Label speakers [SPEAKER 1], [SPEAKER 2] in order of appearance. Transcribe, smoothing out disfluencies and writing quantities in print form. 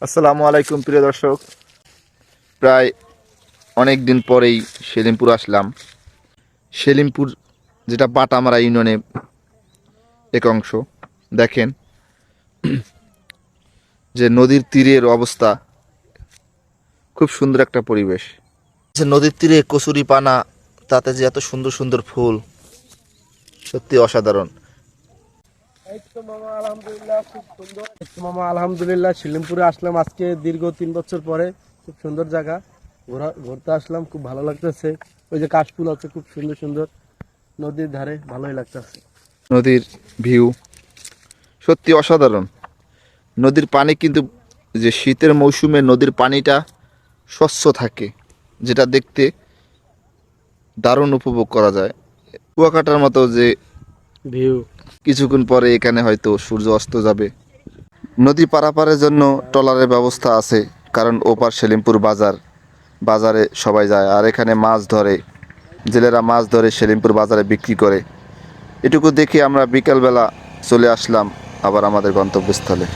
[SPEAKER 1] আসসালামু আলাইকুম প্রিয় দর্শক, প্রায় অনেক দিন পরেই সেলিমপুর আসলাম। সেলিমপুর যেটা বাটামারা ইউনিয়নে এক অংশ, দেখেন যে নদীর তীরের অবস্থা, খুব সুন্দর একটা পরিবেশ। যে নদীর তীরে কচুরি পানা, তাতে যে এত সুন্দর সুন্দর ফুল, সত্যি অসাধারণ।
[SPEAKER 2] আলহামদুলিল্লাহ শিলিমপুরে আসলাম আজকে দীর্ঘ 3 বছর পরে। খুব সুন্দর জায়গা, ঘুরতে আসলাম, খুব ভালো লাগতেছে। ওই যে কাশফুল আছে খুব সুন্দর সুন্দর, নদীর ধারে ভালোই লাগতেছে।
[SPEAKER 1] নদীর ভিউ সত্যি অসাধারণ। নদীর পানি কিন্তু যে শীতের মৌসুমে নদীর পানিটা স্বচ্ছ থাকে, যেটা দেখতে দারুণ উপভোগ করা যায়। কুয়াকাটার মতো যে
[SPEAKER 2] ভিউ।
[SPEAKER 1] কিছুক্ষণ পরে এখানে হয়তো সূর্য অস্ত যাবে। নদী পারাপারের জন্য ট্রলারের ব্যবস্থা আছে, কারণ ওপার সেলিমপুর বাজারে সবাই যায়, আর এখানে মাছ ধরে, জেলেরা মাছ ধরে সেলিমপুর বাজারে বিক্রি করে। এটুকু দেখে আমরা বিকালবেলা চলে আসলাম আবার আমাদের গন্তব্যস্থলে।